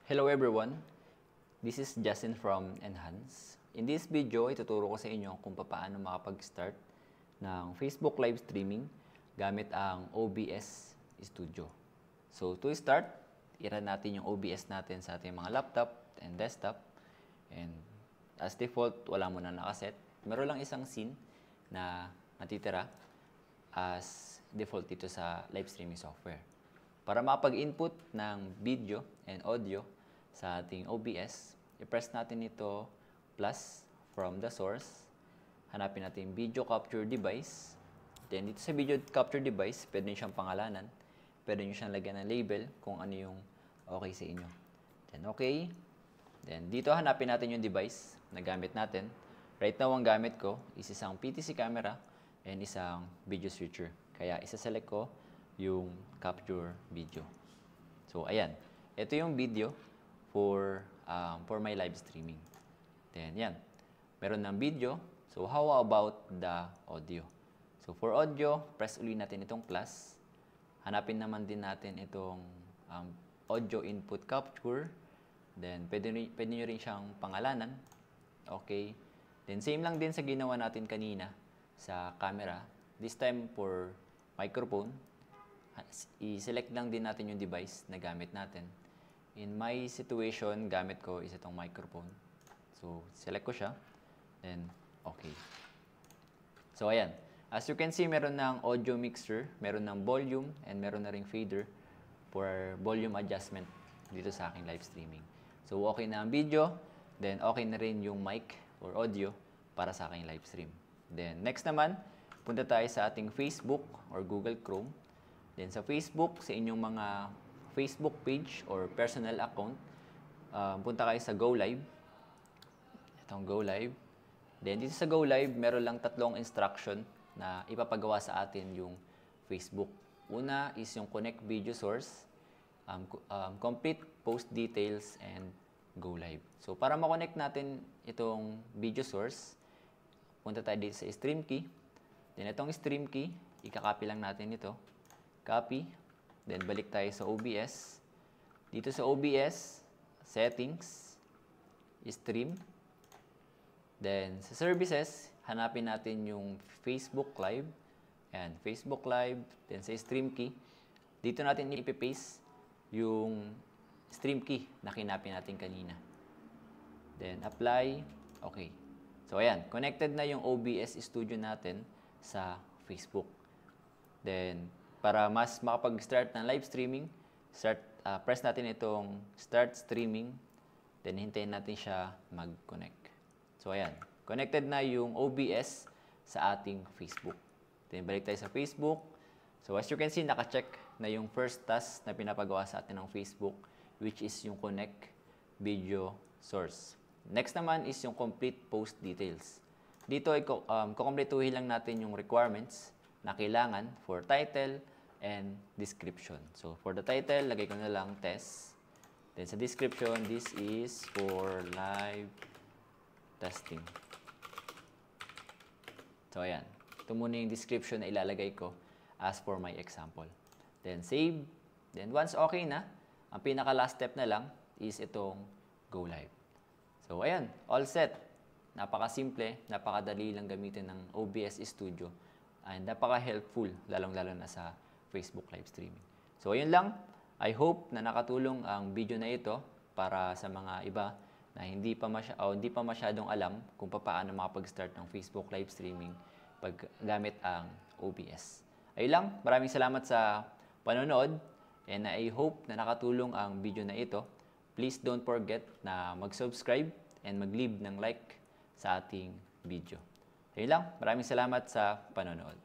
Hello everyone, this is Justin from Enhance. In this video, ituturo ko sa inyo kung paano makapag-start ng Facebook live streaming gamit ang OBS Studio. So to start, i-run natin yung OBS natin sa ating mga laptop and desktop. And as default, wala muna nakaset. Meron lang isang scene na natitira as default dito sa live streaming software. Para makapag-input ng video and audio sa ating OBS, i-press natin ito plus from the source. Hanapin natin video capture device. Then dito sa video capture device, pwede nyo siyang pangalanan. Pwede nyo siyang lagyan ng label kung ano yung okay sa inyo. Then okay. Then dito hanapin natin yung device na gamit natin. Right now ang gamit ko is isang PTC camera and isang video switcher. Kaya isa-select ko yung capture video. So ayan, ito yung video for my live streaming. Then yan, meron ng video. So how about the audio? So for audio, press uli natin itong plus. Hanapin naman din natin itong audio input capture. Then pwede nyo rin siyang pangalanan. Okay. Then same lang din sa ginawa natin kanina sa camera. This time for microphone. I-select lang din natin yung device na gamit natin. In my situation, gamit ko is itong microphone. So, select ko siya. Then, okay. So, ayan. As you can see, meron ng audio mixer, meron ng volume, and meron na ring fader for volume adjustment dito sa aking live streaming. So, okay na ang video. Then, okay na rin yung mic or audio para sa aking live stream. Then, next naman, punta tayo sa ating Facebook or Google Chrome. Then sa Facebook, sa inyong mga Facebook page or personal account, punta kayo sa Go Live. Itong Go Live. Then dito sa Go Live, meron lang tatlong instruction na ipapagawa sa atin yung Facebook. Una is yung connect video source, complete post details, and Go Live. So para ma-connect natin itong video source, punta tayo dito sa stream key. Then itong stream key, ikakopy lang natin ito. Copy. Then balik tayo sa OBS. Dito sa OBS, settings, stream. Then sa services, hanapin natin yung Facebook Live. Ayan, Facebook Live. Then sa stream key, dito natin ipipaste yung stream key na kinapin natin kanina. Then apply. Okay. So ayan, connected na yung OBS Studio natin sa Facebook. Then para mas makapag-start ng live streaming, press natin itong start streaming, then hintayin natin siya mag-connect. So ayan, connected na yung OBS sa ating Facebook. Then balik tayo sa Facebook. So as you can see, naka-check na yung first task na pinapagawa sa atin ng Facebook, which is yung connect video source. Next naman is yung complete post details. Dito ay kukumpletuhin lang natin yung requirements na kailangan for title and description. So, for the title, lagay ko na lang test. Then, sa description, this is for live testing. So, ayan. Ito muna yung description na ilalagay ko as for my example. Then, save. Then, once okay na, ang pinaka-last step na lang is itong go live. So, ayan. All set. Napaka-simple, napakadali lang gamitin ng OBS Studio. And napaka-helpful, lalong-lalo na sa Facebook live streaming. So, ayun lang. I hope na nakatulong ang video na ito para sa mga iba na hindi pa masyadong alam kung paano makapag-start ng Facebook live streaming pag gamit ang OBS. Ayun lang. Maraming salamat sa panonood and I hope na nakatulong ang video na ito. Please don't forget na mag-subscribe and mag-leave ng like sa ating video. Ayun lang. Maraming salamat sa panonood.